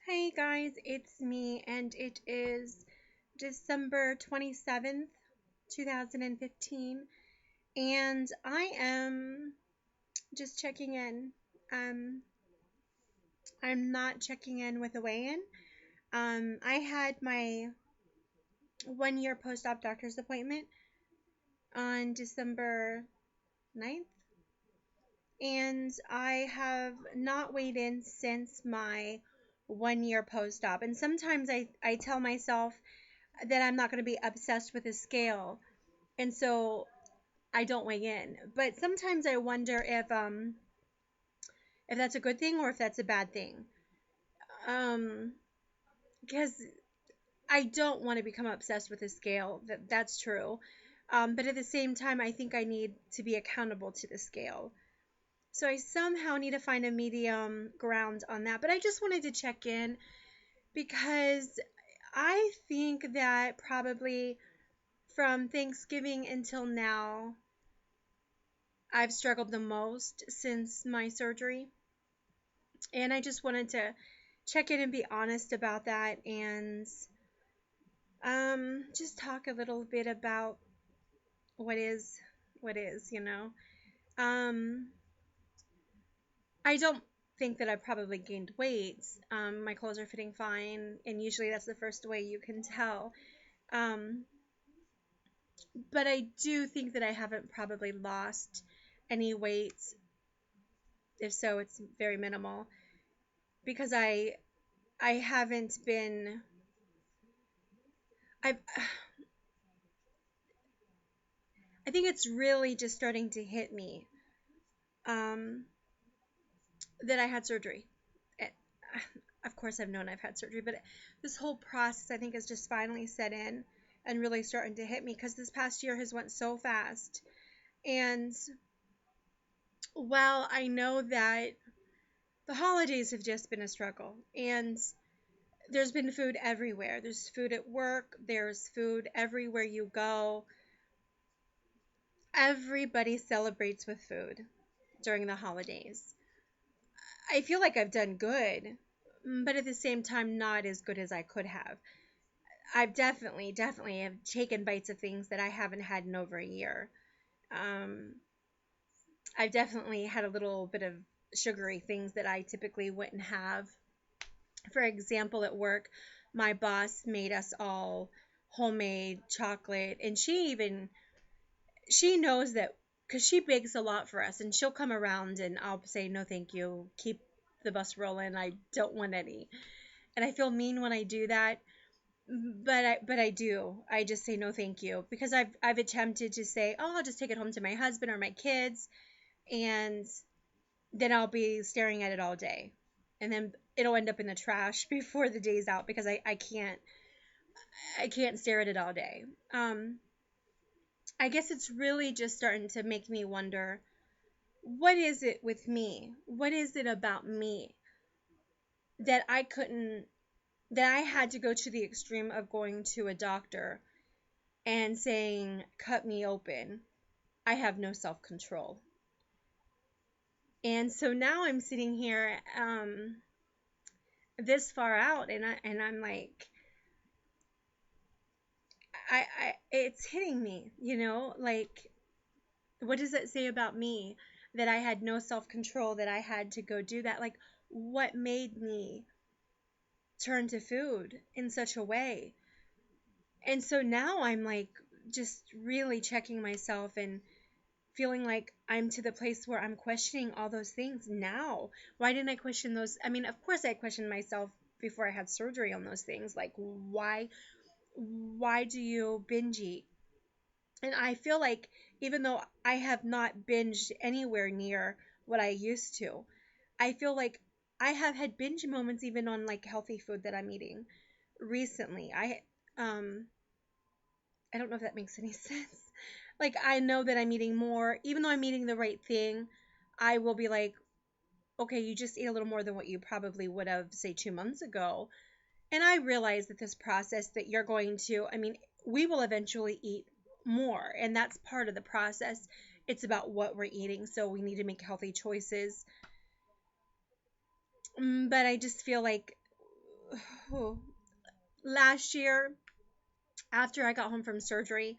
Hey guys, it's me, and it is December 27th, 2015, and I am just checking in. Um, I'm not checking in with a weigh-in. I had my 1 year post-op doctor's appointment on December 9th, and I have not weighed in since my 1 year post-op. And sometimes I tell myself that I'm not going to be obsessed with a scale, and so I don't weigh in. But sometimes I wonder if that's a good thing or if that's a bad thing. Um, because I don't want to become obsessed with a scale. That's true. But at the same time, I think I need to be accountable to the scale. So I somehow need to find a medium ground on that. But I just wanted to check in because I think that probably from Thanksgiving until now, I've struggled the most since my surgery. And I just wanted to check in and be honest about that, and just talk a little bit about what is. Um, I don't think that I probably gained weight. My clothes are fitting fine, and usually that's the first way you can tell. Um, but I do think that I haven't probably lost any weight. If so, it's very minimal because I haven't been I I think it's really just starting to hit me um, that I had surgery. It, of course, I've known I've had surgery, but this whole process I think has just finally set in and really starting to hit me because this past year has went so fast. And while I know that the holidays have just been a struggle, and there's been food everywhere. There's food at work. There's food everywhere you go. Everybody celebrates with food during the holidays. I feel like I've done good, but at the same time, not as good as I could have. I've definitely have taken bites of things that I haven't had in over a year. Um, I've definitely had a little bit of sugary things that I typically wouldn't have. For example, at work, my boss made us all homemade chocolate, and she knows that because she bakes a lot for us, and she'll come around and I'll say, no, thank you. Keep the bus rolling. I don't want any. And I feel mean when I do that, but I do. I just say no, thank you, because I've attempted to say, oh, I'll just take it home to my husband or my kids, and then I'll be staring at it all day, and then it'll end up in the trash before the day's out because I can't stare at it all day. I guess it's really just starting to make me wonder, what is it with me? What is it about me that I had to go to the extreme of going to a doctor and saying, cut me open. I have no self-control. And so now I'm sitting here this far out, and I'm like, it's hitting me, like, what does it say about me that I had no self-control, that I had to go do that? Like, what made me turn to food in such a way? And so now I'm like just really checking myself and feeling like I'm to the place where I'm questioning all those things now. Why didn't I question those? I mean, of course I questioned myself before I had surgery on those things. Like, why do you binge eat? And I feel like even though I have not binged anywhere near what I used to, I feel like I have had binge moments even on like healthy food that I'm eating recently. Um I don't know if that makes any sense. Like, I know that I'm eating more, even though I'm eating the right thing. I will be like, okay, you just ate a little more than what you probably would have, say, 2 months ago. And I realize that this process that you're going to, I mean, we will eventually eat more, and that's part of the process. It's about what we're eating, so we need to make healthy choices. But I just feel like last year, after I got home from surgery,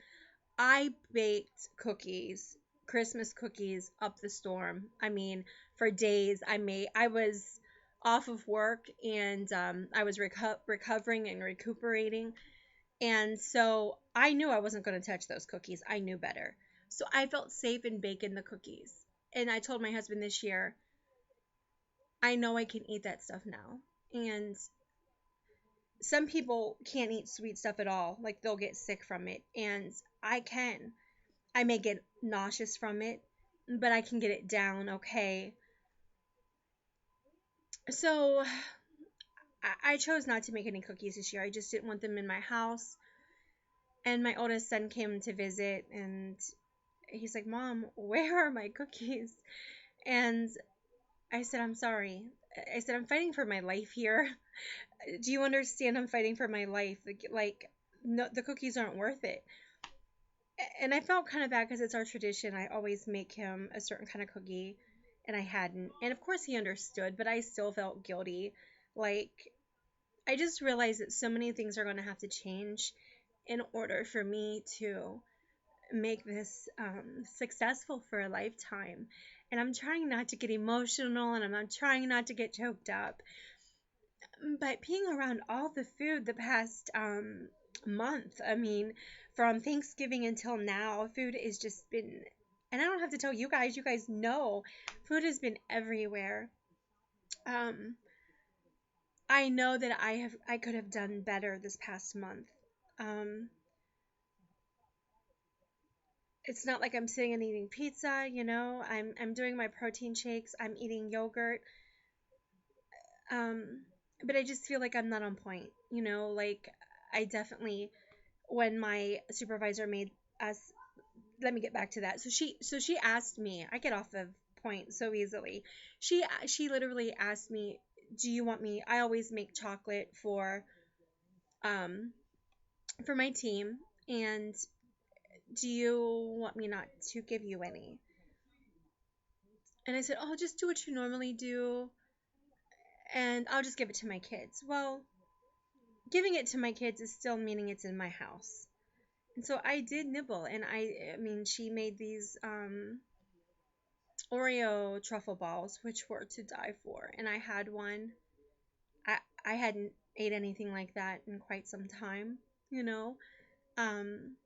I baked cookies, Christmas cookies up the storm. I mean, for days I was off of work, and I was recovering and recuperating. And so I knew I wasn't going to touch those cookies. I knew better. So I felt safe in baking the cookies. And I told my husband this year, I know I can eat that stuff now. And some people can't eat sweet stuff at all. Like they'll get sick from it. And I can. I may get nauseous from it, but I can get it down okay. So I chose not to make any cookies this year. I just didn't want them in my house. And my oldest son came to visit, and he's like, Mom, where are my cookies? And I said, I'm sorry. I said, I'm fighting for my life here. Do you understand? I'm fighting for my life. Like no, the cookies aren't worth it. And I felt kind of bad because it's our tradition. I always make him a certain kind of cookie, and I hadn't. And of course he understood, but I still felt guilty. Like, I just realized that so many things are going to have to change in order for me to make this successful for a lifetime. And I'm trying not to get emotional, and I'm trying not to get choked up. But being around all the food the past month, I mean, from Thanksgiving until now, food has just been, and I don't have to tell you guys know, food has been everywhere. Um, I know that I could have done better this past month. Um, it's not like I'm sitting and eating pizza, you know. I'm doing my protein shakes. I'm eating yogurt. Um, but I just feel like I'm not on point, you know. Like I definitely, when my supervisor made us, let me get back to that. So she asked me. I get off of point so easily. She literally asked me, "Do you want me? I always make chocolate um for my team, and do you want me not to give you any?" And I said, "Oh, just do what you normally do, and I'll just give it to my kids." Well, giving it to my kids is still meaning it's in my house. And so I did nibble, and I mean, she made these Oreo truffle balls, which were to die for, and I had one. I hadn't ate anything like that in quite some time, you know. Um,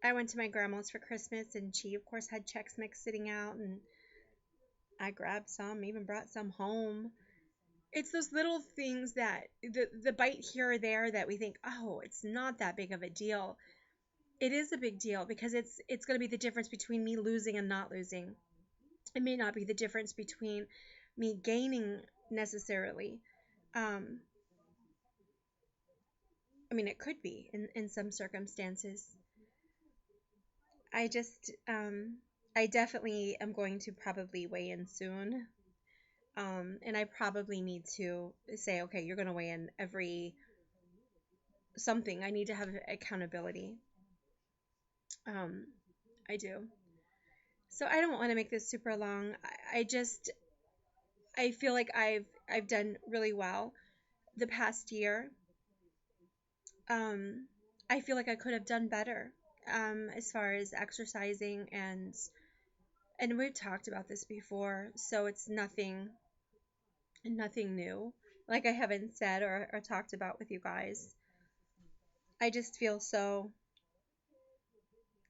I went to my grandma's for Christmas, and she, of course, had Chex Mix sitting out, and I grabbed some, even brought some home. It's those little things that the bite here or there that we think, oh, it's not that big of a deal. It is a big deal because it's going to be the difference between me losing and not losing. It may not be the difference between me gaining necessarily. Um, I mean, it could be in some circumstances. I just, I definitely am going to probably weigh in soon. And I probably need to say, okay, you're going to weigh in every something. I need to have accountability. Um, I do. So I don't want to make this super long. I feel like I've done really well the past year. Um, I feel like I could have done better as far as exercising, and we've talked about this before, so it's nothing new. Like I haven't said or talked about with you guys. I just feel so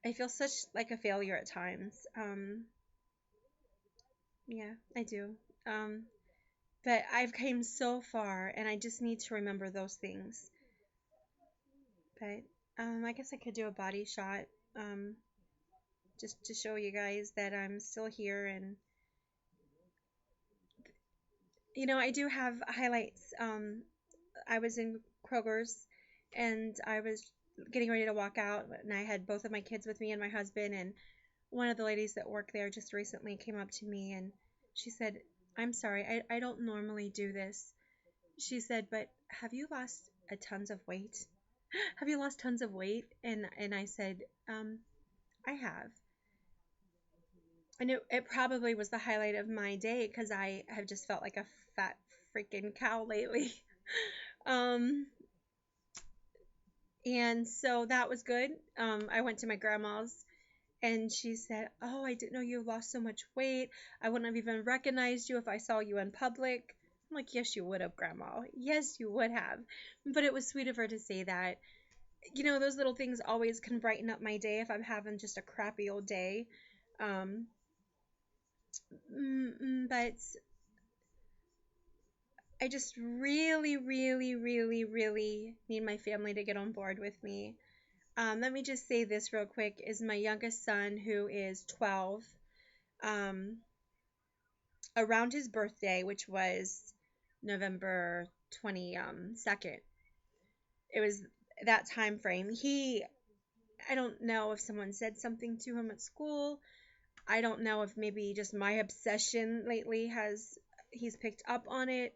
I feel such like a failure at times. Yeah, I do. Um, but I've came so far, and I just need to remember those things. But I guess I could do a body shot, um, just to show you guys that I'm still here. And I do have highlights. I was in Kroger's, and I was getting ready to walk out, and I had both of my kids with me and my husband. And one of the ladies that work there just recently came up to me, and she said, "I'm sorry, I don't normally do this." She said, "But have you lost a tons of weight? Have you lost tons of weight?" And I said, "I have." And it probably was the highlight of my day because I have just felt like a fat freaking cow lately. Um, and so that was good. I went to my grandma's and she said, "Oh, I didn't know you lost so much weight. I wouldn't have even recognized you if I saw you in public." I'm like, "Yes, you would have, Grandma. Yes, you would have." But it was sweet of her to say that. Those little things always can brighten up my day if I'm having just a crappy old day. Um, but I just really, really, really, really need my family to get on board with me. Let me just say this real quick is my youngest son, who is 12, um, around his birthday, which was November 22nd. It was that time frame. I don't know if someone said something to him at school. I don't know if maybe just my obsession lately he's picked up on it.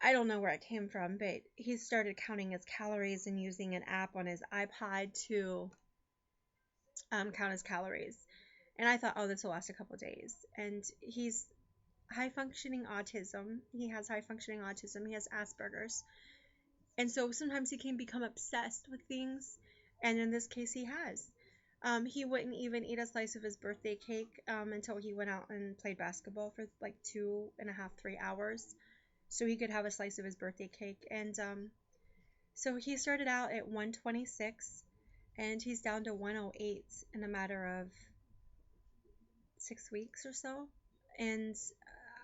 I don't know where it came from, but he started counting his calories and using an app on his iPod to count his calories. And I thought, oh, this will last a couple days. And he's high functioning autism. He has high functioning autism. He has Asperger's. And so sometimes he can become obsessed with things. And in this case, he has. He wouldn't even eat a slice of his birthday cake until he went out and played basketball for like 2.5, 3 hours. So he could have a slice of his birthday cake. And so he started out at 126 and he's down to 108 in a matter of 6 weeks or so. And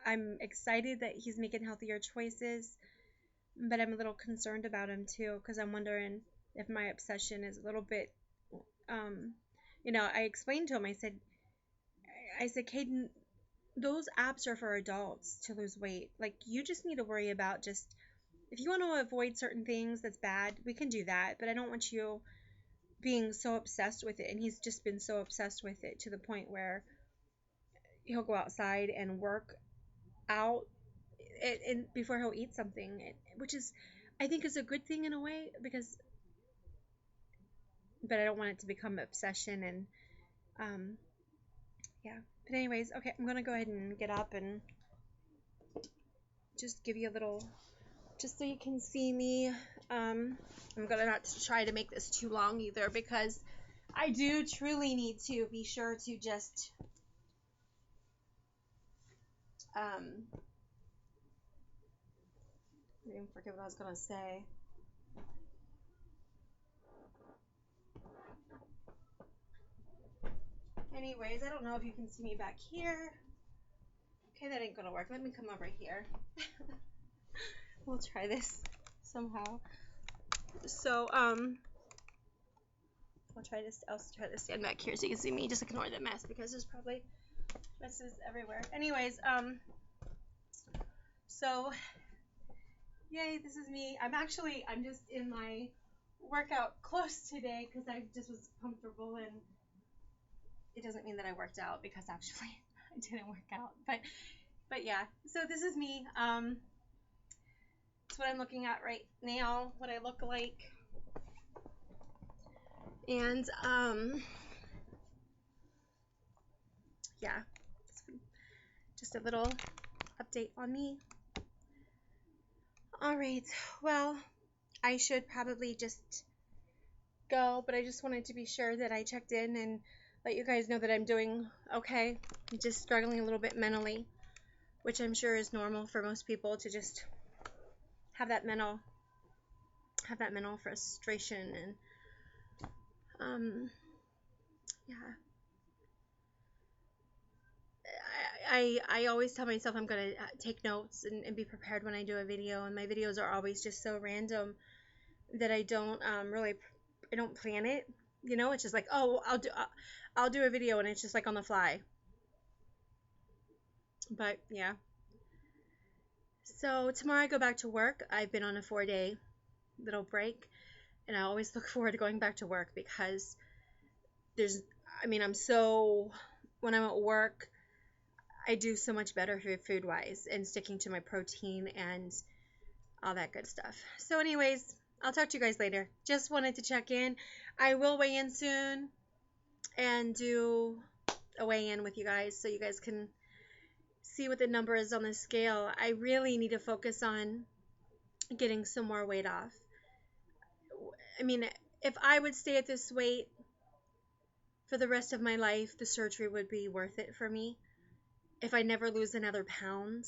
I'm excited that he's making healthier choices, but I'm a little concerned about him too because I'm wondering if my obsession is a little bit, um, I explained to him, I said, Caden, those apps are for adults to lose weight. Like, you just need to worry about just, if you want to avoid certain things that's bad, we can do that, but I don't want you being so obsessed with it. And he's just been so obsessed with it to the point where he'll go outside and work out before he'll eat something, which is, I think, is a good thing in a way but I don't want it to become an obsession. And um, yeah. But anyways, okay, I'm gonna go ahead and get up and just give you a little, just so you can see me. I'm gonna not try to make this too long either because I do truly need to be sure to just I didn't forget what I was gonna say. Anyways, I don't know if you can see me back here. Okay, that ain't gonna work. Let me come over here. We'll try this somehow. So, I'll try to stand back here so you can see me. Just ignore the mess because there's probably messes everywhere. Anyways, so, yay, this is me. I'm just in my workout clothes today because I just was comfortable, and it doesn't mean that I worked out because actually I didn't work out. But yeah, so this is me. It's what I'm looking at right now, what I look like. And yeah, just a little update on me. All right, well, I should probably just go, but I just wanted to be sure that I checked in and let you guys know that I'm doing okay. I'm just struggling a little bit mentally, which I'm sure is normal for most people to just have that mental frustration. And yeah, I always tell myself I'm gonna take notes and be prepared when I do a video, and my videos are always just so random that I don't I don't plan it. It's just like, oh, I'll do a video, and it's just like on the fly. But yeah. So tomorrow I go back to work. I've been on a 4-day little break, and I always look forward to going back to work because when I'm at work, I do so much better food wise and sticking to my protein and all that good stuff. So anyways, I'll talk to you guys later. Just wanted to check in. I will weigh in soon and do a weigh in with you guys so you guys can see what the number is on the scale. I really need to focus on getting some more weight off. I mean, if I would stay at this weight for the rest of my life, the surgery would be worth it for me. If I never lose another pound,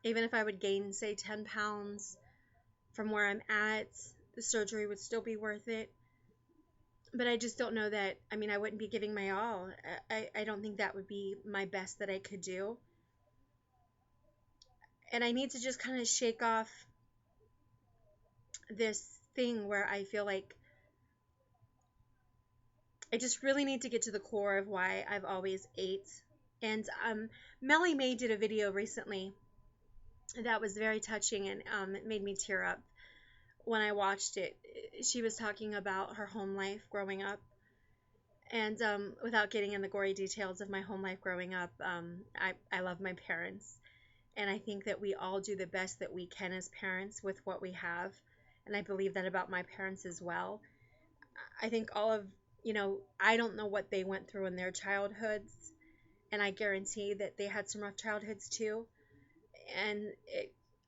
even if I would gain, say, 10 pounds from where I'm at, the surgery would still be worth it. But I just don't know that. I mean, I wouldn't be giving my all. I don't think that would be my best that I could do. And I need to just kind of shake off this thing where I feel like I just really need to get to the core of why I've always ate. And Melly May did a video recently that was very touching, and it made me tear up when I watched it. She was talking about her home life growing up. And without getting in the gory details of my home life growing up, I love my parents. And I think that we all do the best that we can as parents with what we have. And I believe that about my parents as well. I think all of, I don't know what they went through in their childhoods. And I guarantee that they had some rough childhoods too. And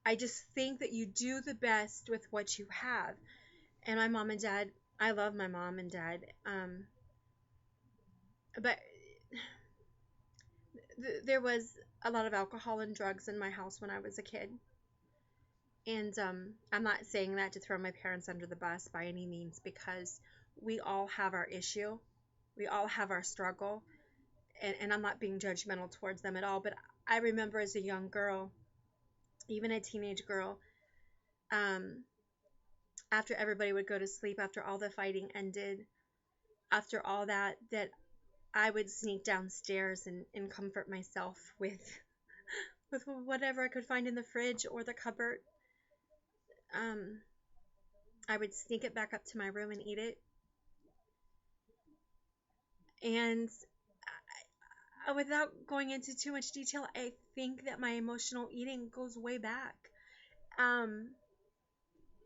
I just think that you do the best with what you have. And my mom and dad, I love my mom and dad. But there was a lot of alcohol and drugs in my house when I was a kid. And I'm not saying that to throw my parents under the bus by any means, because we all have our issue. We all have our struggle. And I'm not being judgmental towards them at all. But I remember as a young girl, even a teenage girl, after everybody would go to sleep, after all the fighting ended, after all that, that I would sneak downstairs and comfort myself with whatever I could find in the fridge or the cupboard. I would sneak it back up to my room and eat it. And without going into too much detail, I think that my emotional eating goes way back. I'm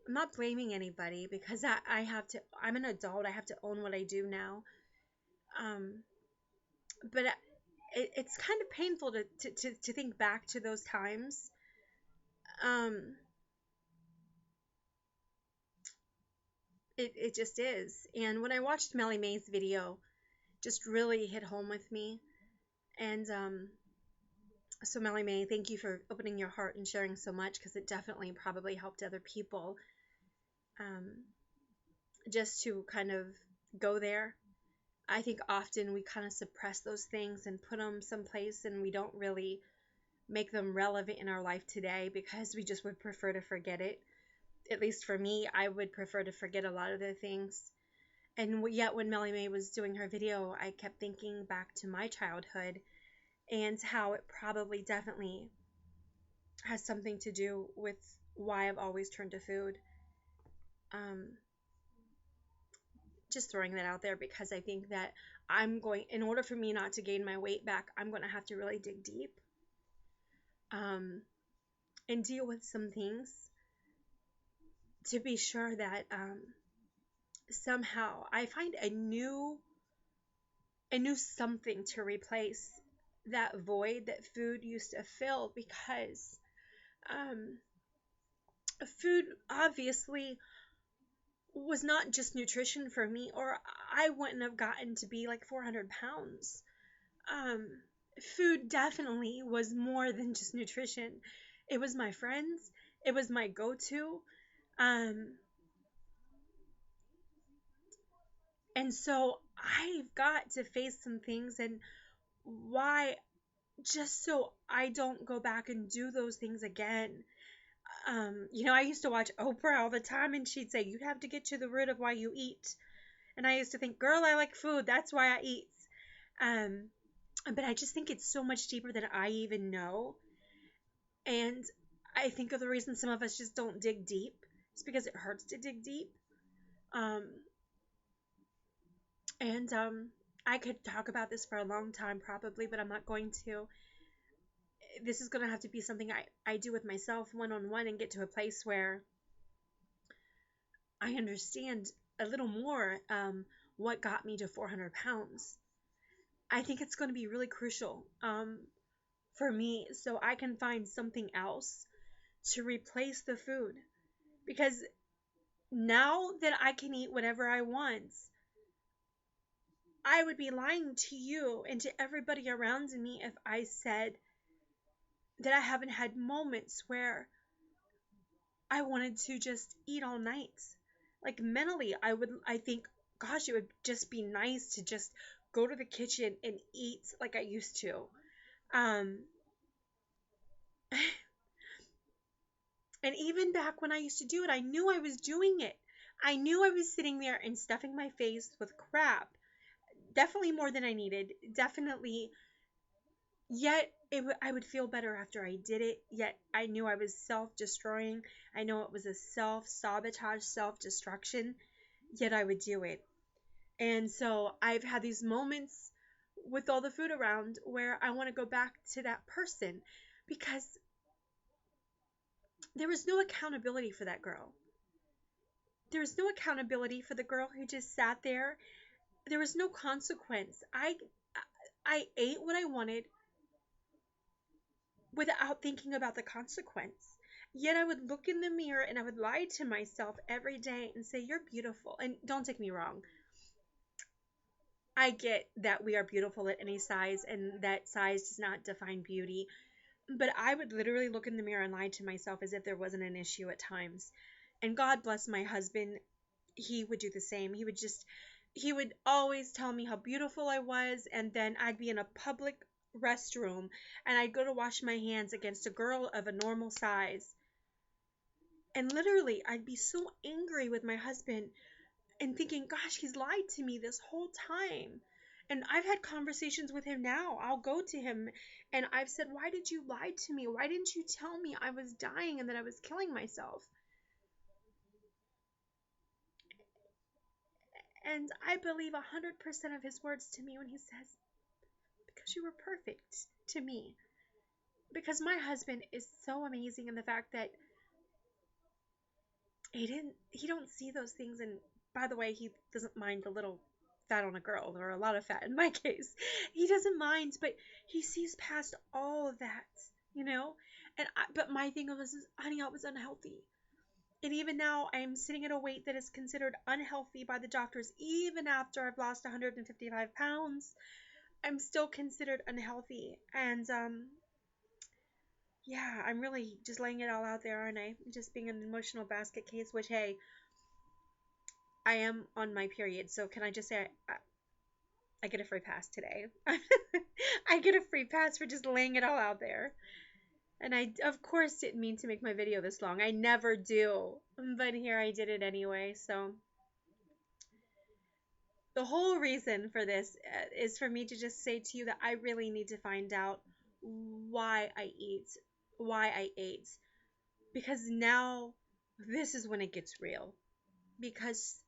not blaming anybody, because I have to, I'm an adult, I have to own what I do now. But it's kind of painful to think back to those times. It just is. And when I watched Melly May's video, just really hit home with me. And so Melly May, thank you for opening your heart and sharing so much, because it definitely probably helped other people, just to kind of go there. I think often we kind of suppress those things and put them someplace, and we don't really make them relevant in our life today, because we just would prefer to forget it. At least for me, I would prefer to forget a lot of the things. And yet when Melly May was doing her video, I kept thinking back to my childhood and how it probably definitely has something to do with why I've always turned to food. Just throwing that out there, because I think that in order for me not to gain my weight back, I'm going to have to really dig deep, and deal with some things to be sure that somehow I find a new something to replace that void that food used to fill, because food obviously was not just nutrition for me, or I wouldn't have gotten to be like 400 pounds. Food definitely was more than just nutrition. It was my friends. It was my go-to. And so I've got to face some things, and why, just so I don't go back and do those things again. I used to watch Oprah all the time, and she'd say, you have to get to the root of why you eat. And I used to think, girl, I like food. That's why I eat. But I just think it's so much deeper than I even know. And I think of the reason some of us just don't dig deep. It's because it hurts to dig deep. And I could talk about this for a long time probably, but I'm not going to. This is going to have to be something I do with myself one-on-one, and get to a place where I understand a little more what got me to 400 pounds. I think it's going to be really crucial for me, so I can find something else to replace the food. Because now that I can eat whatever I want, I would be lying to you and to everybody around me if I said that I haven't had moments where I wanted to just eat all night. Like mentally, I think, gosh, it would just be nice to just go to the kitchen and eat like I used to. Um, and even back when I used to do it, I knew I was doing it. I knew I was sitting there and stuffing my face with crap. Definitely more than I needed. Definitely. Yet I would feel better after I did it. Yet I knew I was self-destroying. I know it was a self-sabotage, self-destruction. Yet I would do it. And so I've had these moments with all the food around where I want to go back to that person because there was no accountability for that girl. There was no accountability for the girl who just sat there. There was no consequence. I ate what I wanted without thinking about the consequence. Yet I would look in the mirror and I would lie to myself every day and say, "You're beautiful." And don't take me wrong. I get that we are beautiful at any size and that size does not define beauty. But I would literally look in the mirror and lie to myself as if there wasn't an issue at times. And God bless my husband. He would do the same. He would always tell me how beautiful I was. And then I'd be in a public restroom and I'd go to wash my hands against a girl of a normal size. And literally, I'd be so angry with my husband and thinking, gosh, he's lied to me this whole time. And I've had conversations with him now. I'll go to him and I've said, "Why did you lie to me? Why didn't you tell me I was dying and that I was killing myself?" And I believe 100% of his words to me when he says, "Because you were perfect to me." Because my husband is so amazing in the fact that he don't see those things. And by the way, he doesn't mind a little fat on a girl, or a lot of fat in my case. He doesn't mind, but he sees past all of that, you know. But my thing was, honey, I was unhealthy. And even now, I'm sitting at a weight that is considered unhealthy by the doctors. Even after I've lost 155 pounds, I'm still considered unhealthy. And yeah, I'm really just laying it all out there, aren't I? Just being an emotional basket case, which, hey, I am on my period. So can I just say I get a free pass today? I get a free pass for just laying it all out there. And I, of course, didn't mean to make my video this long. I never do. But here I did it anyway. So the whole reason for this is for me to just say to you that I really need to find out why I eat, why I ate. Because now this is when it gets real. Because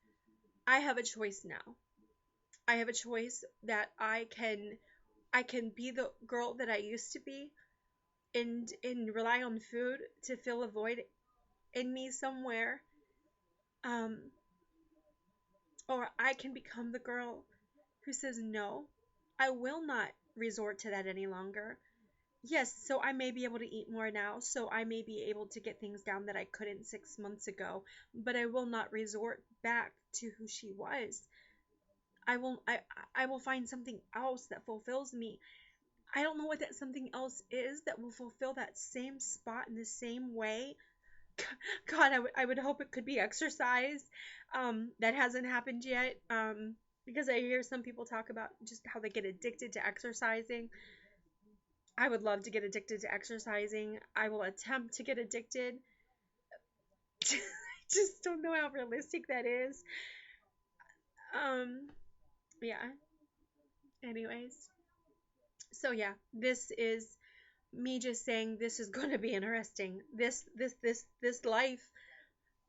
I have a choice now. I have a choice that I can be the girl that I used to be and rely on food to fill a void in me somewhere. Um, or I can become the girl who says, "No, I will not resort to that any longer." Yes, so I may be able to eat more now, so I may be able to get things down that I couldn't 6 months ago, but I will not resort back to who she was. I will find something else that fulfills me. I don't know what that something else is that will fulfill that same spot in the same way. God, I would hope it could be exercise. That hasn't happened yet. Because I hear some people talk about just how they get addicted to exercising. I would love to get addicted to exercising. I will attempt to get addicted. I just don't know how realistic that is. Yeah. Anyways. So yeah, this is me just saying this is going to be interesting. This life,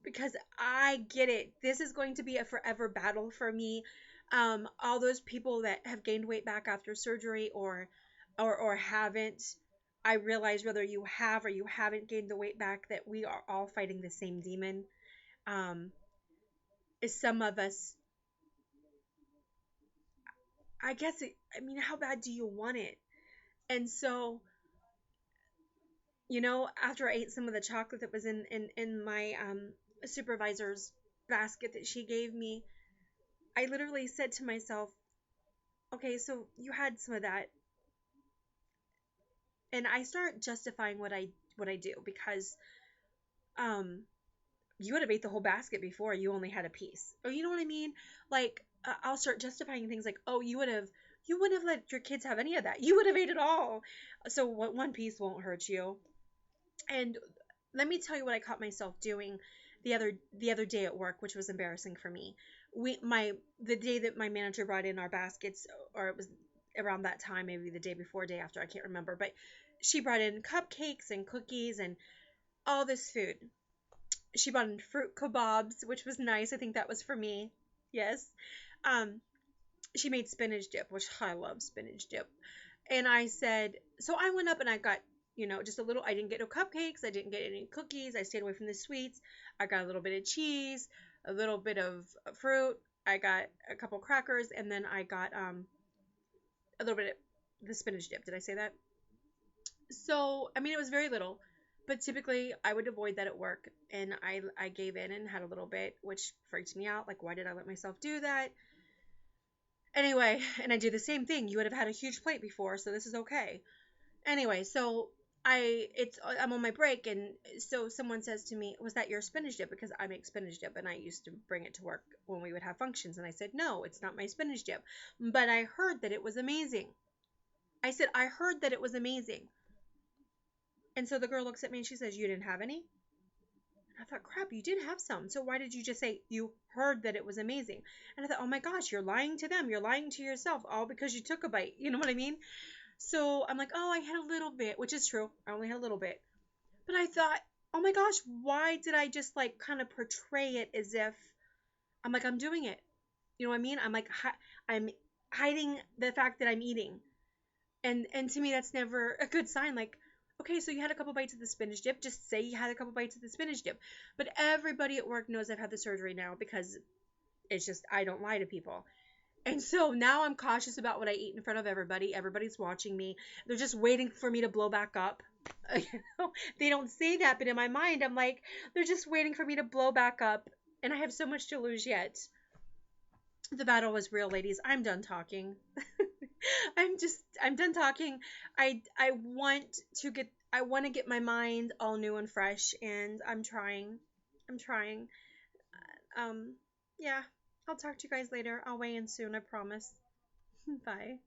because I get it. This is going to be a forever battle for me. All those people that have gained weight back after surgery or haven't, I realize whether you have or you haven't gained the weight back that we are all fighting the same demon. Some of us, I guess I mean, how bad do you want it? And so after I ate some of the chocolate that was in my supervisor's basket that she gave me, I literally said to myself, okay, so you had some of that, and I start justifying what I do because um you would have ate the whole basket before you only had a piece. Or you know what I mean? Like I'll start justifying things like, "Oh, you wouldn't have let your kids have any of that. You would have ate it all." So one piece won't hurt you. And let me tell you what I caught myself doing the other day at work, which was embarrassing for me. The day that my manager brought in our baskets, or it was around that time, maybe the day before, day after, I can't remember, but she brought in cupcakes and cookies and all this food. She brought in fruit kebabs, which was nice. I think that was for me. Yes. Um, she made spinach dip, which I love spinach dip. And I said, so I went up and I got, just a little, I didn't get no cupcakes. I didn't get any cookies. I stayed away from the sweets. I got a little bit of cheese, a little bit of fruit. I got a couple crackers, and then I got a little bit of the spinach dip. Did I say that? So, I mean, it was very little, but typically I would avoid that at work, and I gave in and had a little bit, which freaked me out. Like, why did I let myself do that? Anyway, and I do the same thing. You would have had a huge plate before, so this is okay. Anyway, so I'm on my break, and so someone says to me, "Was that your spinach dip?" Because I make spinach dip, and I used to bring it to work when we would have functions. And I said, "No, it's not my spinach dip, but I heard that it was amazing." I said, "I heard that it was amazing." And so the girl looks at me and she says, "You didn't have any?" I thought, crap, you did have some. So why did you just say you heard that it was amazing? And I thought, oh my gosh, you're lying to them. You're lying to yourself all because you took a bite. You know what I mean? So I'm like, oh, I had a little bit, which is true. I only had a little bit. But I thought, oh my gosh, why did I just like kind of portray it as if I'm like, I'm doing it? You know what I mean? I'm like, I'm hiding the fact that I'm eating. And to me, that's never a good sign. Like, okay, so you had a couple bites of the spinach dip. Just say you had a couple bites of the spinach dip. But everybody at work knows I've had the surgery now because it's just I don't lie to people. And so now I'm cautious about what I eat in front of everybody. Everybody's watching me. They're just waiting for me to blow back up. They don't say that, but in my mind, I'm like, they're just waiting for me to blow back up. And I have so much to lose yet. The battle was real, ladies. I'm done talking. I'm done talking. I want to get my mind all new and fresh, and I'm trying. I'm trying. Um yeah. I'll talk to you guys later. I'll weigh in soon, I promise. Bye.